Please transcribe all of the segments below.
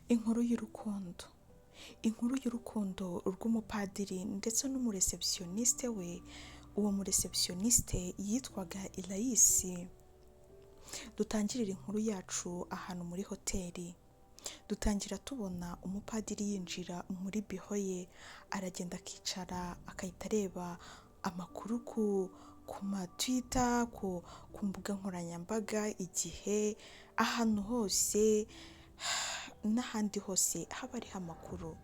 Inkuru y'urukundo. Inkuru y'urukundo rw'umupadiri ndetse n'umureceptioniste we. Uwo mureceptioniste yitwaga Elayisi. Dutangirira inkuru yacu ahantu muri hoteli. Dutangira tubona umupadiri yinjira muri biho ye, aragenda akicara akahita areba amakuru ku matwita, ku mbuga nkoranyambaga, igihe, ahantu hose n'ahandi hose haba hariho amakuru.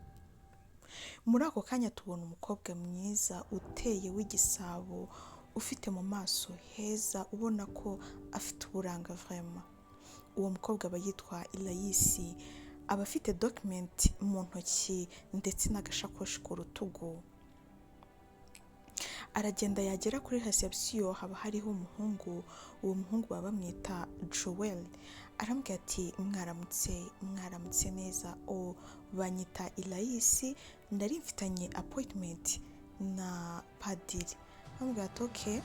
Muri ako kanya tubona umukobwa mwiza uteye w'igisabo, ufite mu maso heza, ubona ko afite uburanga vraiment. Uwo mukobwa aba yitwa Elayisi, aba afite document mu ntoki ndetse n'agashakoshi ku rutugu. Aragenda yagera kuri reception, haba hariho umuhungu, uwo muhungu baba bamwita Joel. Arambwira ati mwaramutse neza, banyita Elayisi, ndari mfitanye appointment na padiri. Arambwira ati okay,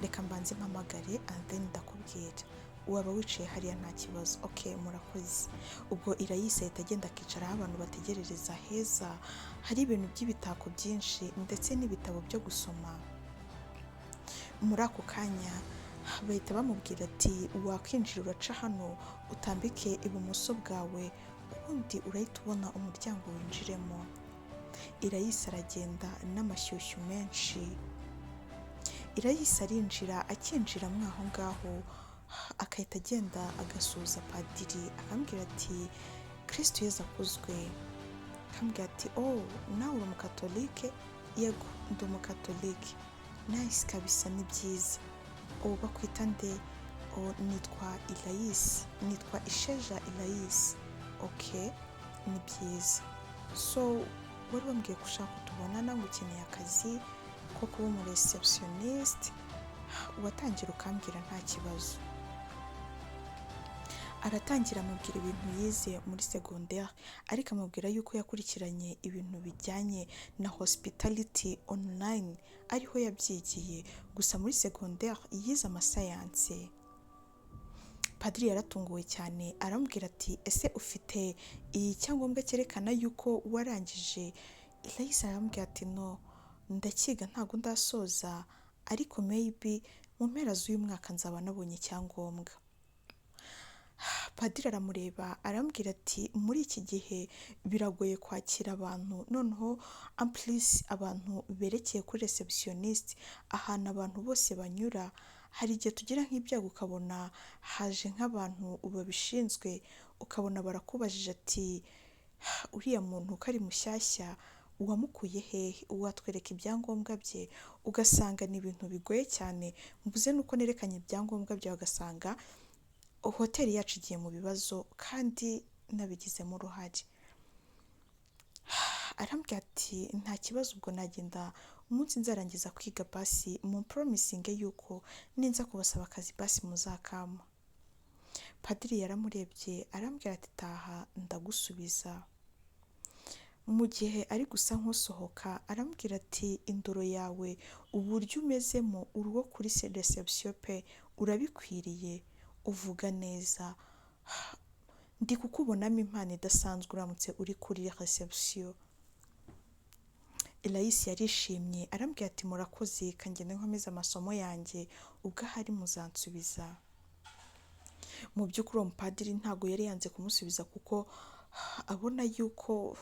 reka mbanze mpamagare and then ndakubwira. Waba wicaye hariya nta kibazo. Okay, murakoze. Ubwo Elayisi ahita agenda akicara aho abantu bategerereza heza, hari ibintu by'ibitako byinshi ndetse n'ibitabo byo gusoma. Muri ako kanya bahita bamubwira ati wakwinjira uraca hano utambike ibumoso bwawe, ubundi urahita ubona umuryango winjiremo. Elayisi aragenda n'amashyushyu menshi. Elayisi arinjira, akinjira mwaho ngaho akahita agenda agasuhuza padiri, akambwira ati Kristo Yezu akuzwe. Akambwira ati nawe uri umukatolike? Yego, ndi umukatolike. Nice kabisa, ni byiza. Bakwita nde? Nitwa Elayisi, nitwa Isheja Elayisi. Okay, ni byiza. So wari wambwiye ko ushaka kutubonana, ngo ukeneye akazi ko kuba umureceptioniste, watangira ukambwira nta kibazo. Aratangira amubwira ibintu yize muri secondaire, ariko amubwira yuko yakurikiranye ibintu bijyanye na hospitality online, ariho yabyigiye, gusa muri secondaire yize amasayanse. Padiri yaratunguwe cyane, aramubwira ati ese ufite icyangombwa cyerekana yuko warangije? Elayisi aramubwira ati no, ndakiga ntabwo ndasoza, ariko maybe mu mpera z'uyu mwaka nzaba nabonye icyangombwa. Padiri aramureba arambwira ati muri iki gihe biragoye kwakira abantu, noneho amplis abantu berekeye kuri receptioniste, ahantu abantu bose banyura, hari igihe tugira nk'ibyago ukabona haje nk'abantu babishinzwe, ukabona barakubajije ati uriya muntu ko ari mushyashya wamukuye hehe, watwereka ibyangombwa bye, ugasanga ni ibintu bigoye cyane. Mvuze nuko nerekanye ibyangombwa byawe, ugasanga hoteli yacu igiye mu bibazo kandi nabigizemo uruhare. Arambwira ati nta kibazo, ubwo nagenda umunsi nzarangiza kwiga basi mu promisinge yuko ninza kubasaba akazi basi muzakama. Padiri yaramurebye arambwira ati taha ndagusubiza. Mu gihe ari gusa nk'usohoka, arambwira ati indoro yawe uburyo umezemo uruwo kuri reception pe, urabikwiriye, uvuga neza, ndi kukubonamo impano idasanzwe uramutse uri kuri reception. Elayisi yarishimye arambwira ati murakoze, kangende nkomeza amasomo yanjye, ubwo ahari muzansubiza. Mu by'ukuri uwo mupadiri ntabwo yari yanze kumusubiza kuko abona yuko,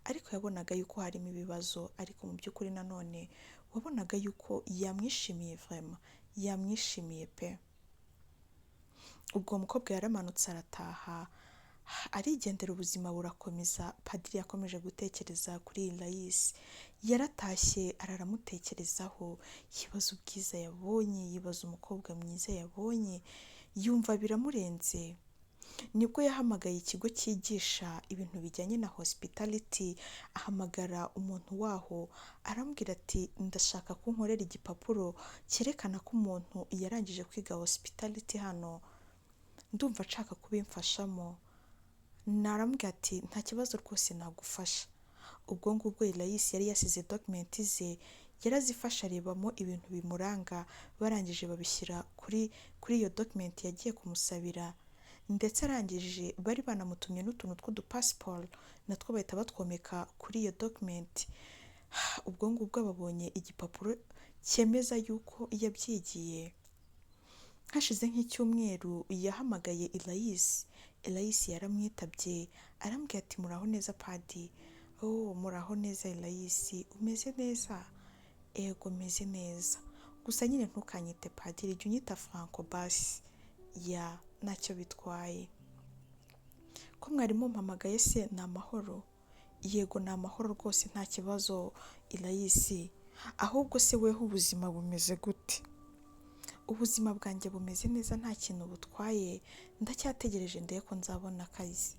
ariko yabonaga yuko harimo ibibazo, ariko mu by'ukuri nanone wabonaga yuko yamwishimiye vraiment, yamwishimiye pe. Ubwo umukobwa yaramanutse arataha, arigendera, ubuzima burakomeza. Padiri yakomeje gutekereza kuri Elayisi. Yaratashye araramutekerezaho, yibaza ubwiza yabonye, yibaza umukobwa mwiza yabonye, yumva biramurenze. Nibwo yahamagaye ikigo cyigisha ibintu bijyanye na hospitality, ahamagara umuntu waho, arambwira ati ndashaka ko nkorera igipapuro cyerekana ko umuntu yarangije kwiga hospitality hano, ndumva nshaka kubimfashamo. Narambwira ati nta kibazo rwose nagufasha. Ubwo ngubwo Elayisi yari yasize document ze, yarazifasha arebamo ibintu bimuranga, barangije babishyira kuri iyo document yagiye kumusabira. ndetse arangije bari banamutumye n'utuntu tw'udupasiporo natwo bahita batwomeka kuri iyo dokumenti. Ubwo ngubwo babonye igipapuro cyemeza yuko yabyigiye. Hashize nk'icyumweru yahamagaye Elayisi yaramwitabye arambwira ati muraho neza padi. Muraho neza Elayisi, umeze neza? Ego meze neza, gusa nyine ntukanyite padiri, jya unyita Franco basi. Ya ntacyo bitwaye. Ko mwari mumpamagaye se ni amahoro? Yego ni amahoro rwose nta kibazo Elayisi. Ahubwo se weho ubuzima bumeze gute? Ubuzima bwanjye bumeze neza nta kintu butwaye, ndacyategereje ndebe ko nzabona akazi.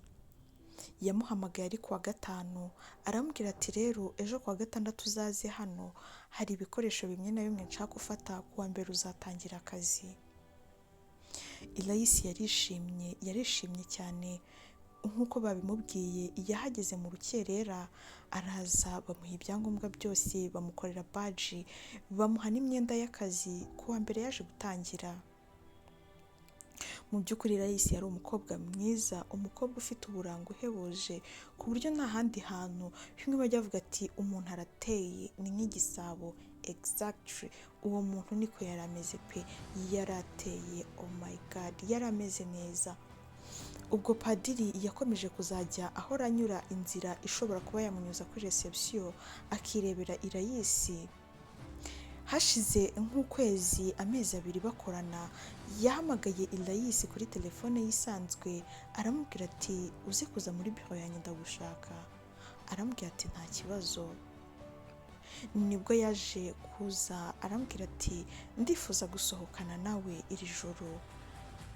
Yamuhamagaye ari kuwa gatanu arambwira ati rero ejo kuwa gatandatu uzaze hano, hari ibikoresho bimwe na bimwe nshaka gufata, kuwa mbere uzatangira akazi. Elayisi yarishimye cyane nk'uko babimubwiye. Yahageze mu rukerera araza bamuha ibyangombwa byose, bamukorera baji, bamuha n'imyenda y'akazi. Kuwa mbere yaje gutangira. Mu by'ukuri Elayisi yari umukobwa mwiza, umukobwa ufite uburanga uhebuje ku buryo nta handi hantu bimwe bajya bavuga ati umuntu arateye ni nk'igisabo. Exactly, uwo muntu niko yari ameze pe, yari ateye, oh my god, yari ameze neza. Ubwo padiri yakomeje kuzajya ahora anyura inzira ishobora kuba yamunyuza kuri reception akirebera Elayisi. Hashize nk'ukwezi, amezi 2 bakorana, yahamagaye Elayisi kuri telefone yisanzwe aramubwira ati uze kuza muri biro yanjye ndagushaka. Arambwira ati nta kibazo. Nibwo yaje kuza arambwira ati ndifuza gusohokana nawe iri joro.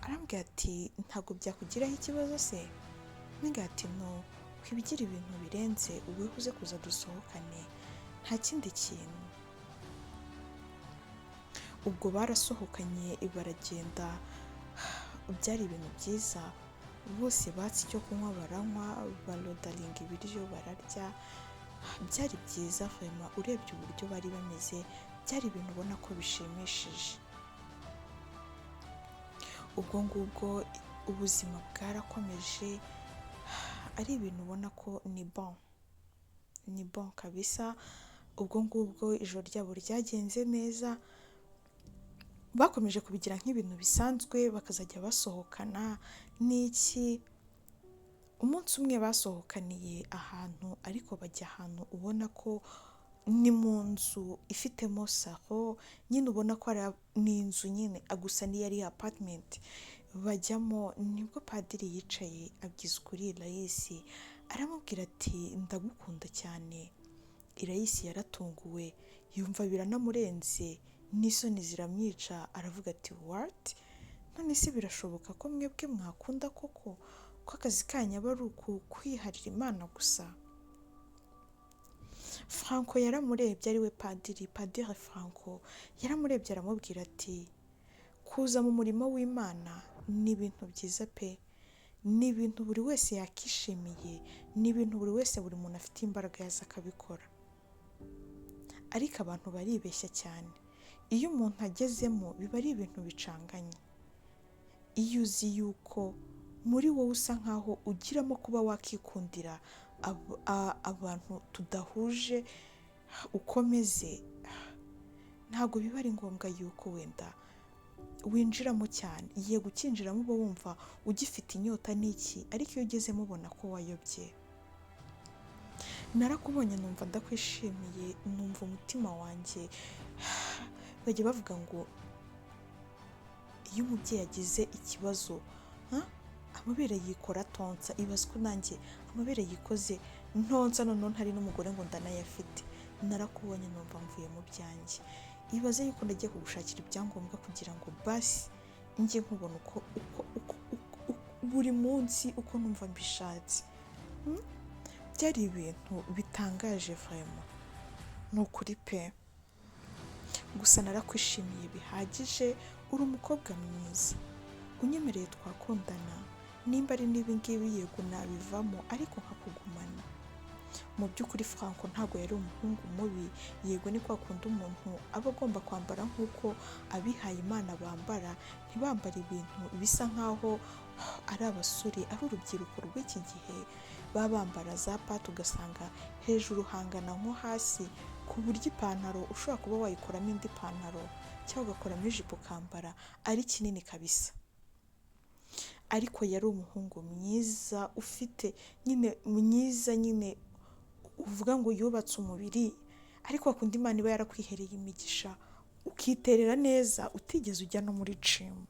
Arambwira ati ntabwo byakugiraho ikibazo se? Mbwira ati no, kwibigira ibintu birenze, wowe uze kuza dusohokane, nta kindi kintu. Ubwo barasohokanye baragenda, byari ibintu byiza. Bose batse icyo kunywa baranywa, barodaringa ibiryo bararya, byari byiza vraiment. Urebye uburyo bari bameze, byari ibintu ubona ko bishimishije. Ubwo ngubwo ubuzima bwarakomeje, ari ibintu ubona ko ni bon kabisa. Ubwo ngubwo ijoro ryabo ryagenze neza, bakomeje kubigira nk'ibintu bisanzwe, bakazajya basohokana n'iki. Umunsi umwe basohokaniye ahantu, ariko bajya ahantu ubona ko ni mu nzu ifitemo saro nyine, ubona ko ni inzu nyine, gusa niyo ari apartment bajyamo. Nibwo padiri yicaye abwiza ukuri Elayisi, aramubwira ati ndagukunda cyane. Elayisi yaratunguwe, yumva biranamurenze, n'isoni ziramwica. Aravuga ati what? None se birashoboka ko mwebwe mwakunda koko, ko akazi kanyu aba ari kwiharira Imana gusa? Franco yaramurebye, ari we padiri Franco yaramurebye aramubwira ati kuza mu murimo w'Imana ni ibintu byiza pe, ni ibintu buri wese yakishimiye, ni ibintu buri wese, buri muntu afite imbaraga yaza akabikora. Ariko abantu baribeshya cyane, iyo umuntu agezemo biba ari ibintu bicanganye. Iyo uzi yuko muri wowe usa nkaho ugiramo kuba wakikundira abantu tudahuje ukomeze, ntabwo biba ari ngombwa yuko wenda winjiramo cyane. Yego ukinjiramo uba wumva ugifite inyota n'iki, ariko iyo ugezemo ubona ko wayobye. Narakubonye numva ndakwishimiye, numva umutima wanjye. Bajya bavuga ngo iyo umubyeyi agize ikibazo amabere yikora tonsa. Ibaze ko nanjye amabere yikoze ntonsa, none ntari n'umugore ngo ndanayafite. Narakubonye numva mvuye mu byanjye. Ibaze yuko ndagiye kugushakira ibyangombwa kugira ngo basi njye nkubona uko buri munsi uko numva mbishatse. Byari ibintu bitangaje vraiment, ni ukuri pe. Gusa narakwishimiye bihagije, uri umukobwa mwiza, unyemereye twakundana. Nimba ari n'ibingibi yego nabivamo, ariko nkakugumana. Mu by'ukuri Franco ntabwo yari umuhungu mubi. Yego ni kwa kundi umuntu aba agomba kwambara nk'uko abihaye Imana bambara, ntibambare ibintu bisa nkaho ari abasore ari urubyiruko rw'iki gihe baba bambara za pati ugasanga hejuru hangana nko hasi, ku buryo ipantaro ushobora kuba wayikoramo indi pantaro cyangwa ugakoramo ijipo ukambara ari kinini kabisa. Ariko yari umuhungu mwiza, ufite nyine mwiza, nyine uvuga ngo yubatse umubiri, ariko wakunda Imana iba yarakwihereye imigisha ukiterera neza utigeze ujya no muri gym.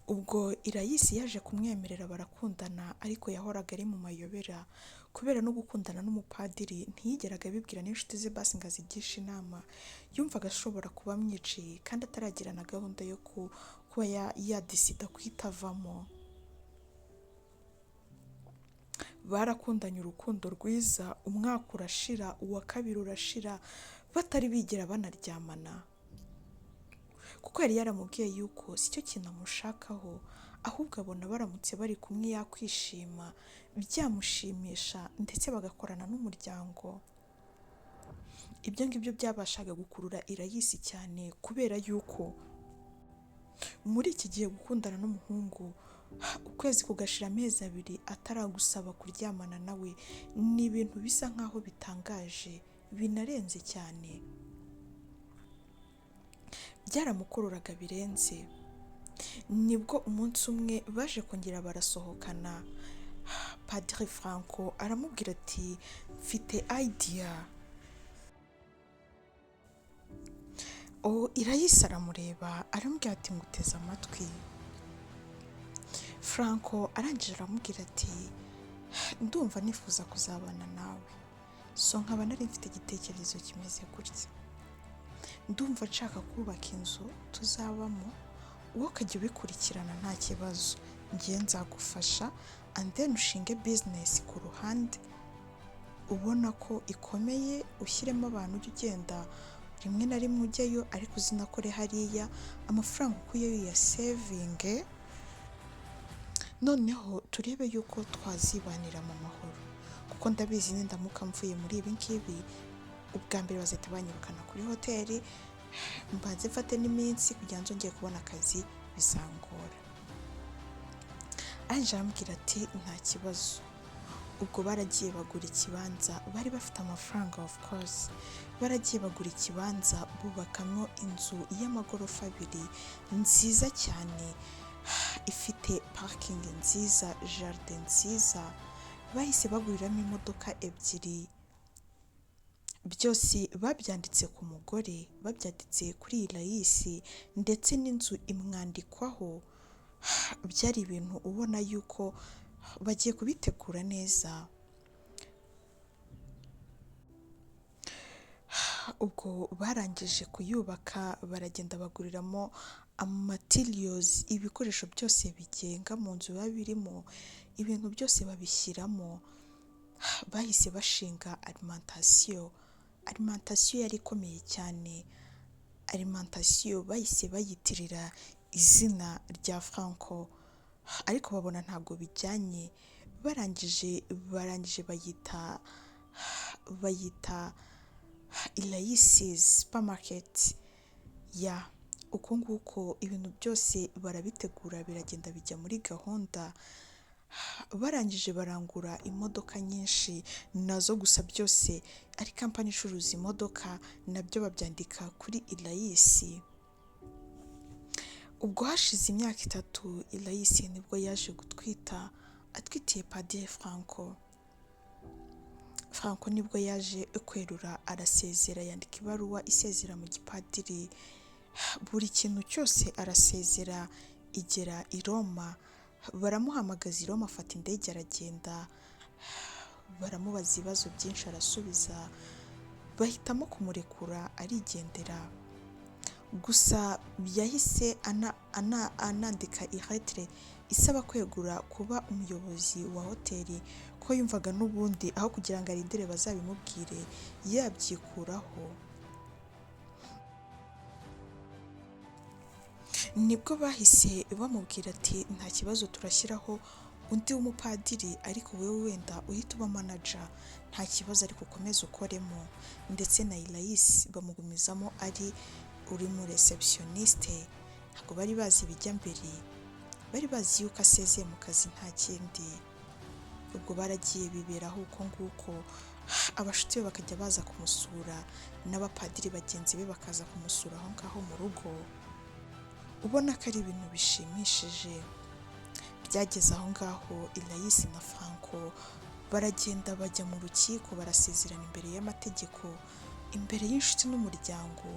Ubwo Irayisi yaje kumwemerera barakundana, ariko yahoraga ari mu mayobera kubera no gukundana n'umupadiri ntiyigeraga abibwira n'inshuti ze basi ngo azigishe inama. Yumvaga ashobora kuba amwiciye kandi ataragira na gahunda yo kuba yadisida kuhita avamo. Barakundanye urukundo rwiza, umwaka urashira, uwa kabiri urashira, batari bigera banaryamana, kuko yari yaramubwiye yuko si cyo kintu amushakaho, ahubwo abona baramutse bari kumwe yakwishima, byamushimisha ndetse bagakorana n'umuryango. Ibyo ngibyo byabashaga gukurura Irayisi cyane, kubera yuko muri iki gihe gukundana n'umuhungu ukwezi kugashira amezi 2 ataragusaba kuryamana nawe ni ibintu bisa nkaho bitangaje, binarenze cyane. Byaramukururaga birenze. Nibwo umunsi umwe baje kongera barasohokana, Padiri Franco aramubwira ati mfite idea. Irayisi aramureba aramubwira ati nguteze amatwi. Franco arangije aramubwira ati ndumva nifuza kuzabana nawe, so nkaba nari mfite igitekerezo kimeze gutya. Ndumva nshaka kubaka inzu tuzabamo, wowe ukajya ubikurikirana nta kibazo, ngiye nzagufasha, and then ushinge business ku ruhande ubona ko ikomeye, ushyiremo abantu ujya ugenda rimwe na rimwe ujyayo, ariko uzinakore hariya amafaranga ukuyeyo ya saving, noneho turebe yuko twazibanira mu mahoro, kuko ndabizi nindamuka mvuye muri ibi ngibi ubwa mbere bazahita banyirukana kuri hoteli, mbanze mfate n'iminsi kugira ngo ngiye kubona akazi bizangora. Anje arambwira ati nta kibazo. Ubwo baragiye bagura ikibanza, bari bafite amafaranga of course, baragiye bagura ikibanza bubakamo inzu y'amagorofa 2 nziza cyane, ifite parking nziza, jardin nziza, bahise baguriramo imodoka 2. Byose babyanditse ku mugore, babyanditse kuri Irayisi, ndetse n'inzu imwandikwaho. Byari ibintu ubona yuko bagiye kubitegura neza. Ubwo barangije kuyubaka, baragenda baguriramo materials, ibikoresho byose bigenga mu nzu biba birimo, ibintu byose babishyiramo. Bahise bashinga alimentation yari ikomeye cyane. Alimentation bahise bayitirira izina rya Franco, ariko babona ntabwo bijyanye. Barangije bayita Irayisi's supermarket. Uko nguko ibintu byose barabitegura, biragenda bijya muri gahunda. Barangije barangura imodoka nyinshi nazo, gusa byose ari kampani icuruza imodoka, nabyo babyandika kuri Irayisi. Ubwo hashize imyaka 3, Irayisi nibwo yaje gutwita, atwitiye Padiri Franco. Franco nibwo yaje kwerura, arasezera, yandika ibaruwa isezera mu gipadiri, buri kintu cyose arasezera. Igera i Roma, baramuhamagaza i Roma, afata indege aragenda, baramubaza ibibazo byinshi arasubiza, bahitamo kumurekura arigendera. Gusa yahise anandika iretre isaba kwegura kuba umuyobozi wa hoteli, ko yumvaga n'ubundi aho kugira ngo arindire bazabimubwire yabyikuraho. Nibwo bahise bamubwira ati nta kibazo, turashyiraho undi w'umupadiri, ariko wowe wenda uhita uba manager, nta kibazo, ariko ukomeze ukoremo. Ndetse na Irayisi bamugumizamo ari uri mu receptioniste. Ntabwo bari bazi ibijya mbere. bari bazi yuko asezeye mu kazi nta kindi. Ubwo baragiye biberaho uko nguko, abashuti be bakajya baza kumusura n'abapadiri bagenzi be bakaza kumusura aho ngaho mu rugo, ubona ko ari ibintu bishimishije. Byageze aho ngaho Ilayisi na Franco baragenda bajya mu rukiko, barasezerana imbere y'amategeko, imbere y'inshuti n'umuryango.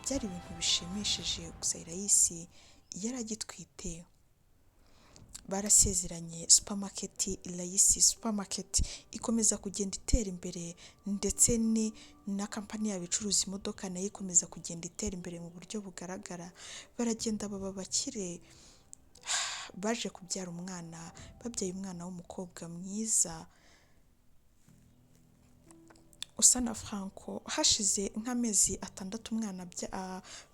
Byari ibintu bishimishije. Gusa Ilayisi yari agitwite. Barasezeranye, Ilayisi supermarket ikomeza kugenda itera imbere, ndetse na kampani yabo icuruza imodoka nayo ikomeza kugenda itera imbere mu buryo bugaragara. Baragenda baba bakire, baje kubyara umwana, babyaye umwana w'umukobwa mwiza usa na Franco. Hashize nk'amezi 6 umwana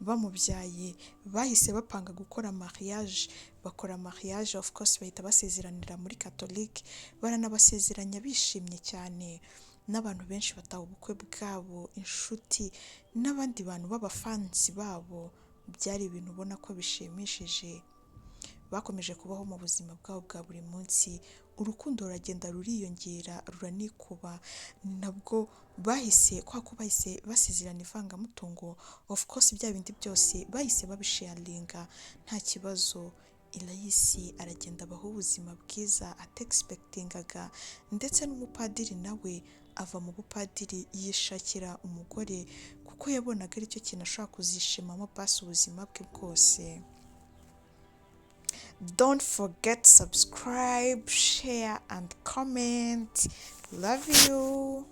bamubyaye, bahise bapanga gukora mariage. Bakora mariage, of course bahita basezeranira muri Catholique, baranabasezeranya bishimye cyane. N'abantu benshi bataha ubukwe bwabo, inshuti n'abandi bantu b'abafansi babo. Byari ibintu ubona ko bishimishije. Bakomeje kubaho mu buzima bwabo bwa buri munsi, urukundo ruragenda ruriyongera, ruranikuba. Nabwo bahise basezerana ivangamutungo, of course bya bindi byose bahise babisharinga nta kibazo. Ilayisi aragenda abaho ubuzima bwiza atexpectingaga, ndetse n'umupadiri nawe ava mu bupadiri yishakira umugore, kuko yabonaga aricyo kintu ashobora kuzishimamo pasi ubuzima bwe bwose. Don't forget subscribe, share and comment. Love you.